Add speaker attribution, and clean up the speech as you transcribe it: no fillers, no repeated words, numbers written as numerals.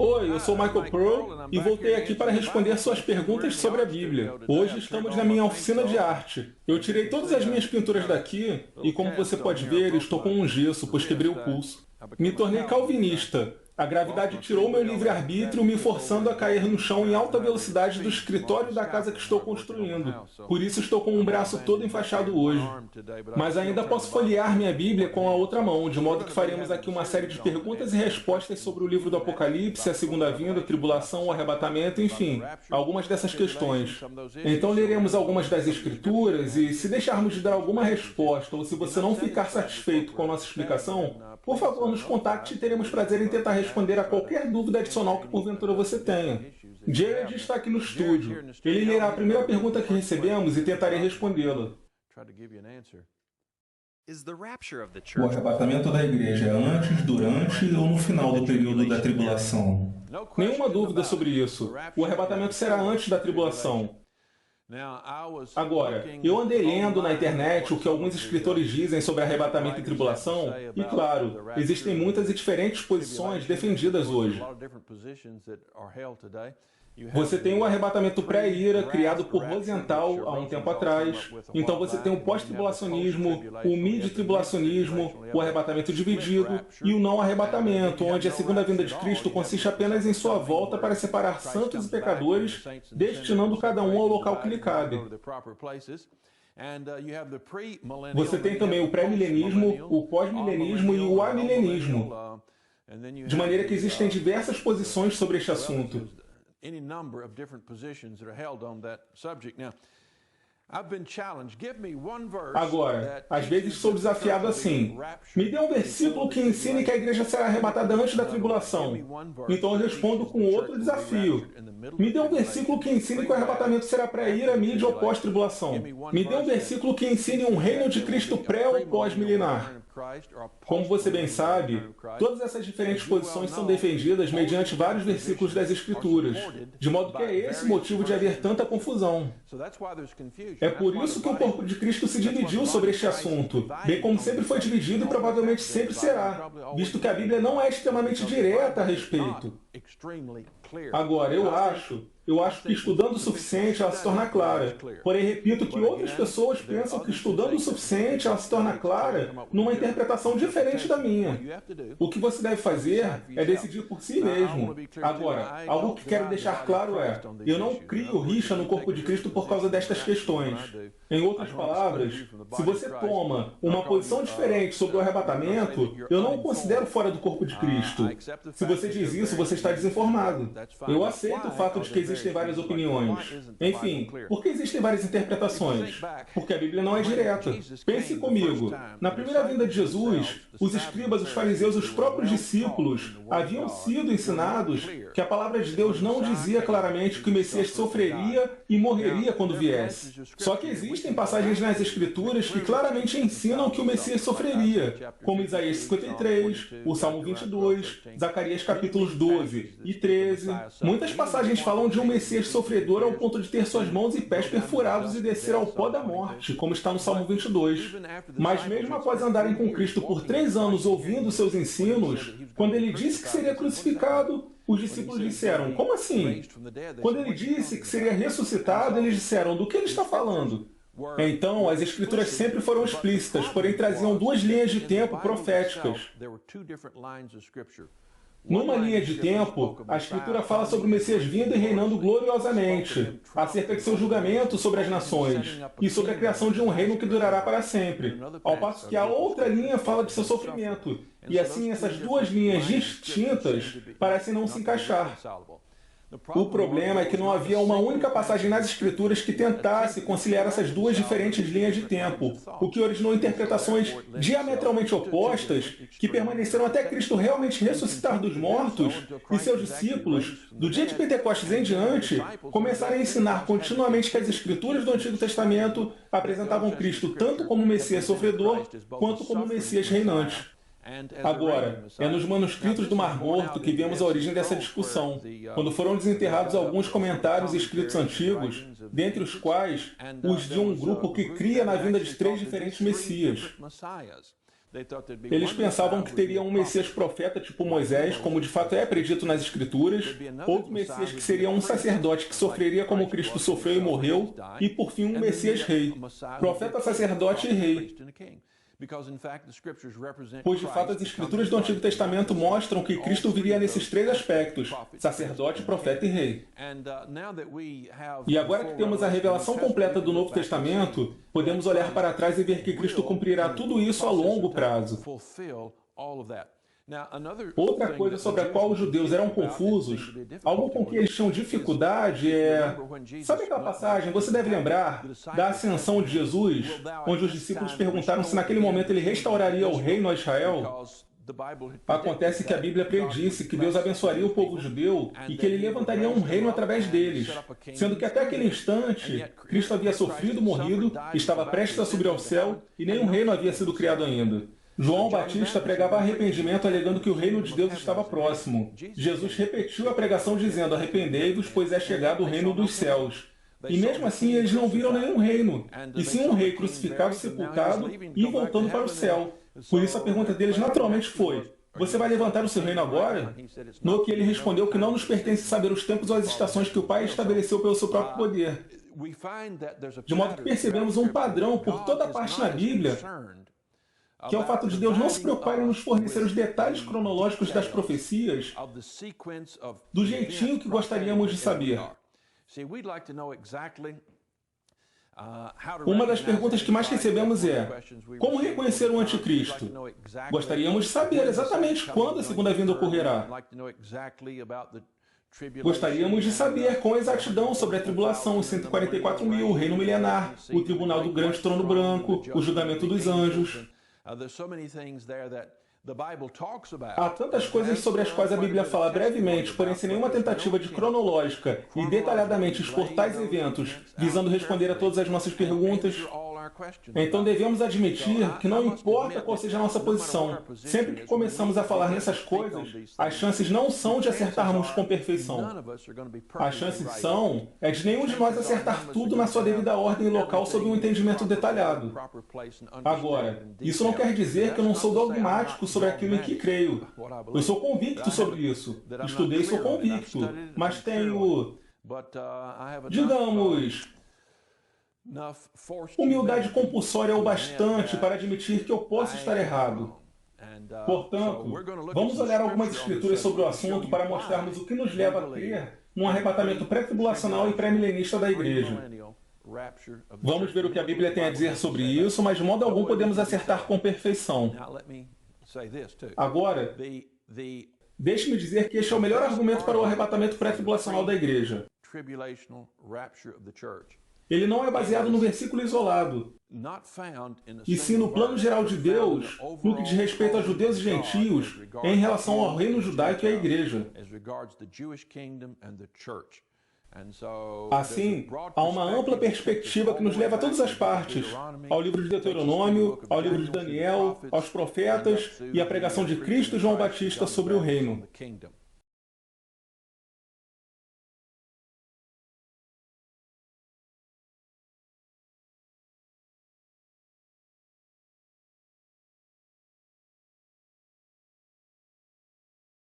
Speaker 1: Oi, eu sou Michael Pearl e voltei aqui para responder suas perguntas sobre a Bíblia. Hoje estamos na minha oficina de arte. Eu tirei todas as minhas pinturas daqui e, como você pode ver, estou com um gesso, pois quebrei o pulso. Me tornei calvinista. A gravidade tirou meu livre-arbítrio, me forçando a cair no chão em alta velocidade do escritório da casa que estou construindo. Por isso estou com um braço todo enfaixado hoje. Mas ainda posso folhear minha Bíblia com a outra mão, de modo que faremos aqui uma série de perguntas e respostas sobre o livro do Apocalipse, a segunda vinda, a tribulação, o arrebatamento, enfim, algumas dessas questões. Então leremos algumas das Escrituras e, se deixarmos de dar alguma resposta ou se você não ficar satisfeito com a nossa explicação, por favor, nos contacte e teremos prazer em tentar responder a qualquer dúvida adicional que porventura você tenha. Jared está aqui no estúdio. Ele lerá a primeira pergunta que recebemos e tentarei respondê-la. O arrebatamento da igreja é antes, durante ou no final do período da tribulação? Nenhuma dúvida sobre isso. O arrebatamento será antes da tribulação. Agora, eu andei lendo na internet o que alguns escritores dizem sobre arrebatamento e tribulação, e claro, existem muitas e diferentes posições defendidas hoje. Você tem o arrebatamento pré-ira, criado por Rosenthal há um tempo atrás. Então você tem o pós-tribulacionismo, o mid-tribulacionismo, o arrebatamento dividido e o não-arrebatamento, onde a segunda vinda de Cristo consiste apenas em sua volta para separar santos e pecadores, destinando cada um ao local que lhe cabe. Você tem também o pré-milenismo, o pós-milenismo e o amilenismo, de maneira que existem diversas posições sobre este assunto.
Speaker 2: Any number of different positions that are held on that subject. Now, I've been challenged. Give me one verse.
Speaker 1: Agora, às vezes sou desafiado assim. Me dê um versículo que ensine que a igreja será arrebatada antes da tribulação. Então eu respondo com outro desafio. Me dê um versículo que ensine que o arrebatamento será pré-ira, mid ou pós-tribulação. Me dê um versículo que ensine um reino de Cristo pré ou pós-milenar. Como você bem sabe, todas essas diferentes posições são defendidas mediante vários versículos das Escrituras, de modo que é esse o motivo de haver tanta confusão. É por isso que o corpo de Cristo se dividiu sobre este assunto, bem como sempre foi dividido e provavelmente sempre será, visto que a Bíblia não é extremamente direta a respeito. Agora, eu acho que estudando o suficiente ela se torna clara. Porém, repito que outras pessoas pensam que estudando o suficiente ela se torna clara numa interpretação diferente da minha. O que você deve fazer é decidir por si mesmo. Agora, algo que quero deixar claro é, eu não crio rixa no corpo de Cristo por causa destas questões. Em outras palavras, se você toma uma posição diferente sobre o arrebatamento, eu não o considero fora do corpo de Cristo. Se você diz isso, você está desinformado. Eu aceito o fato de que existem várias opiniões. Enfim, por que existem várias interpretações? Porque a Bíblia não é direta. Pense comigo. Na primeira vinda de Jesus, os escribas, os fariseus e os próprios discípulos haviam sido ensinados que a palavra de Deus não dizia claramente que o Messias sofreria e morreria quando viesse. Só que existem passagens nas Escrituras que claramente ensinam que o Messias sofreria, como Isaías 53, o Salmo 22, Zacarias capítulos 12 e 13. Muitas passagens falam de um Messias sofredor ao ponto de ter suas mãos e pés perfurados e descer ao pó da morte, como está no Salmo 22. Mas mesmo após andarem com Cristo por 3 anos ouvindo seus ensinos, quando ele disse que seria crucificado, os discípulos disseram, como assim? Quando ele disse que seria ressuscitado, eles disseram, do que ele está falando? Então, as Escrituras sempre foram explícitas, porém traziam 2 linhas de tempo proféticas. Numa linha de tempo, a Escritura fala sobre o Messias vindo e reinando gloriosamente, acerca de seu julgamento sobre as nações e sobre a criação de um reino que durará para sempre, ao passo que a outra linha fala de seu sofrimento, e assim essas 2 linhas distintas parecem não se encaixar. O problema é que não havia uma única passagem nas Escrituras que tentasse conciliar essas 2 diferentes linhas de tempo, o que originou interpretações diametralmente opostas que permaneceram até Cristo realmente ressuscitar dos mortos e seus discípulos, do dia de Pentecostes em diante, começaram a ensinar continuamente que as Escrituras do Antigo Testamento apresentavam Cristo tanto como Messias sofredor quanto como Messias reinante. Agora, é nos manuscritos do Mar Morto que vemos a origem dessa discussão, quando foram desenterrados alguns comentários e escritos antigos, dentre os quais os de um grupo que cria na vinda de 3 diferentes Messias. Eles pensavam que teria um Messias profeta tipo Moisés, como de fato é predito nas Escrituras, outro Messias que seria um sacerdote que sofreria como Cristo sofreu e morreu, e por fim um Messias rei, profeta, sacerdote e rei. Pois de fato as Escrituras do Antigo Testamento mostram que Cristo viria nesses três aspectos, sacerdote, profeta e rei. E agora que temos a revelação completa do Novo Testamento, podemos olhar para trás e ver que Cristo cumprirá tudo isso a longo prazo. Outra coisa sobre a qual os judeus eram confusos, algo com que eles tinham dificuldade é... Sabe aquela passagem, você deve lembrar, da ascensão de Jesus, onde os discípulos perguntaram se naquele momento ele restauraria o reino a Israel? Acontece que a Bíblia predisse que Deus abençoaria o povo judeu e que ele levantaria um reino através deles, sendo que até aquele instante, Cristo havia sofrido, morrido, estava prestes a subir ao céu e nenhum reino havia sido criado ainda. João Batista pregava arrependimento alegando que o reino de Deus estava próximo. Jesus repetiu a pregação dizendo, arrependei-vos, pois é chegado o reino dos céus. E mesmo assim eles não viram nenhum reino, e sim um rei crucificado, sepultado e voltando para o céu. Por isso a pergunta deles naturalmente foi, você vai levantar o seu reino agora? No que ele respondeu que não nos pertence saber os tempos ou as estações que o Pai estabeleceu pelo seu próprio poder. De modo que percebemos um padrão por toda parte na Bíblia, que é o fato de Deus não se preocupar em nos fornecer os detalhes cronológicos das profecias do jeitinho que gostaríamos de saber. Uma das perguntas que mais recebemos é, como reconhecer o anticristo? Gostaríamos de saber exatamente quando a segunda vinda ocorrerá. Gostaríamos de saber com exatidão sobre a tribulação, os 144 mil, o reino milenar, o tribunal do grande trono branco, o julgamento dos anjos. Há tantas coisas sobre as quais a Bíblia fala brevemente, porém sem nenhuma tentativa de cronológica e detalhadamente expor tais eventos, visando responder a todas as nossas perguntas. Então devemos admitir que não importa qual seja a nossa posição, sempre que começamos a falar nessas coisas, as chances não são de acertarmos com perfeição. As chances são de nenhum de nós acertar tudo na sua devida ordem e local sob um entendimento detalhado. Agora, isso não quer dizer que eu não sou dogmático sobre aquilo em que creio. Eu sou convicto sobre isso. Estudei e sou convicto, mas tenho, digamos, humildade compulsória o bastante para admitir que eu posso estar errado. Portanto, vamos olhar algumas escrituras sobre o assunto para mostrarmos o que nos leva a crer num arrebatamento pré-tribulacional e pré-milenista da Igreja. Vamos ver o que a Bíblia tem a dizer sobre isso, mas de modo algum podemos acertar com perfeição. Agora, deixe-me dizer que este é o melhor argumento para o arrebatamento pré-tribulacional da Igreja. Ele não é baseado no versículo isolado, e sim no plano geral de Deus, no que diz respeito a judeus e gentios, em relação ao reino judaico e à Igreja. Assim, há uma ampla perspectiva que nos leva a todas as partes, ao livro de Deuteronômio, ao livro de Daniel, aos profetas e à pregação de Cristo e João Batista sobre o reino.